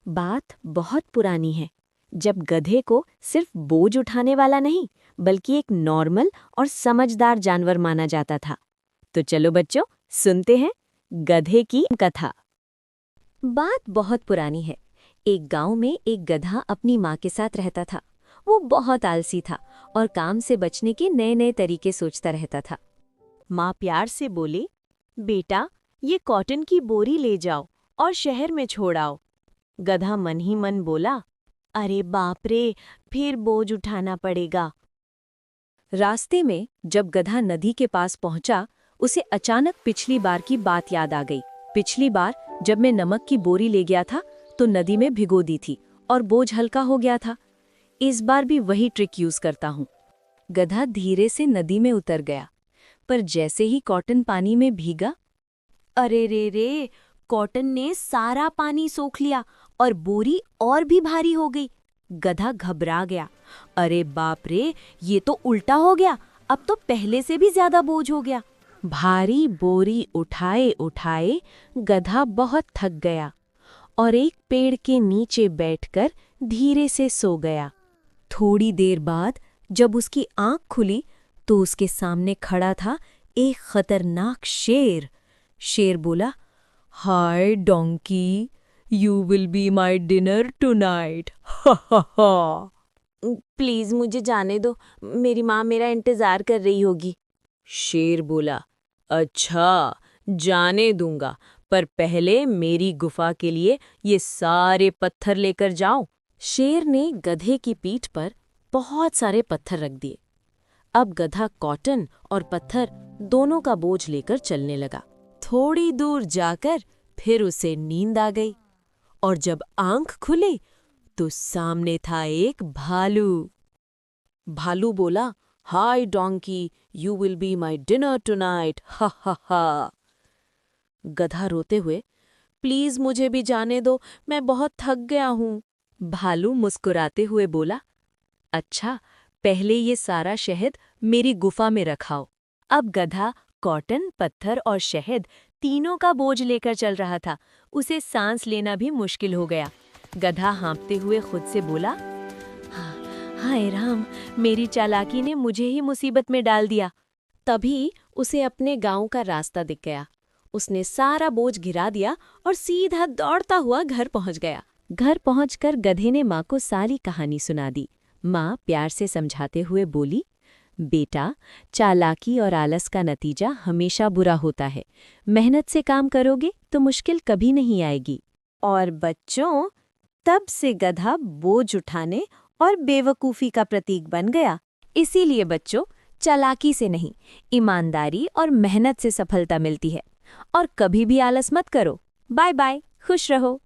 बात बहुत पुरानी है, जब गधे को सिर्फ बोझ उठाने वाला नहीं, बल्कि एक नॉर्मल और समझदार जानवर माना जाता था। तो चलो बच्चों, सुनते हैं गधे की कथा। बात बहुत पुरानी है। एक गांव में एक गधा अपनी माँ के साथ रहता था। वो बहुत आलसी था और काम से बचने के नए नए तरीके सोचता रहता था। माँ प्यार से बोली, बेटा, ये कॉटन की बोरी ले जाओ और शहर में छोड़ आओ। गधा मन ही मन बोला, अरे बाप रे, फिर बोझ उठाना पड़ेगा। रास्ते में जब गधा नदी के पास पहुंचा, उसे अचानक पिछली बार की बात याद आ गई। पिछली बार जब मैं नमक की बोरी ले गया था तो नदी में भिगो दी थी और बोझ हल्का हो गया था। इस बार भी वही ट्रिक यूज करता हूँ। गधा धीरे से नदी में उतर गया, पर जैसे ही कॉटन पानी में भीगा, अरे रे रे, कॉटन ने सारा पानी सोख लिया और बोरी और भी भारी हो गई। गधा घबरा गया। अरे बाप रे, ये तो उल्टा हो गया, अब तो पहले से भी ज्यादा बोझ हो गया। भारी बोरी उठाए उठाए गधा बहुत थक गया और एक पेड़ के नीचे बैठकर धीरे से सो गया। थोड़ी देर बाद जब उसकी आंख खुली तो उसके सामने खड़ा था एक खतरनाक शेर। शेर बोला, hi donkey, you will be my dinner tonight. Ha ha हा। प्लीज मुझे जाने दो, मेरी माँ मेरा इंतजार कर रही होगी। शेर बोला, अच्छा, जाने दूंगा, पर पहले मेरी गुफा के लिए ये सारे पत्थर लेकर जाओ। शेर ने गधे की पीठ पर बहुत सारे पत्थर रख दिए। अब गधा कॉटन और पत्थर दोनों का बोझ लेकर चलने लगा। थोड़ी दूर जाकर फिर उसे नींद आ गई और जब आंख खुली तो सामने था एक भालू। भालू बोला, hi donkey, you will be my dinner tonight. Ha ha हा। गधा रोते हुए, प्लीज मुझे भी जाने दो, मैं बहुत थक गया हूँ। भालू मुस्कुराते हुए बोला, अच्छा, पहले ये सारा शहद मेरी गुफा में रखाओ। अब गधा कॉटन, पत्थर और शहद तीनों का बोझ लेकर चल रहा था। उसे सांस लेना भी मुश्किल हो गया। गधा हाँफते हुए खुद से बोला, हाय राम, मेरी चालाकी ने मुझे ही मुसीबत में डाल दिया। तभी उसे अपने गांव का रास्ता दिख गया। उसने सारा बोझ गिरा दिया और सीधा दौड़ता हुआ घर पहुंच गया। घर पहुंचकर गधे ने माँ को सारी कहानी सुना दी। माँ प्यार से समझाते हुए बोली, बेटा, चालाकी और आलस का नतीजा हमेशा बुरा होता है। मेहनत से काम करोगे तो मुश्किल कभी नहीं आएगी। और बच्चों, तब से गधा बोझ उठाने और बेवकूफ़ी का प्रतीक बन गया। इसीलिए बच्चों, चालाकी से नहीं, ईमानदारी और मेहनत से सफलता मिलती है। और कभी भी आलस मत करो। बाय बाय, खुश रहो।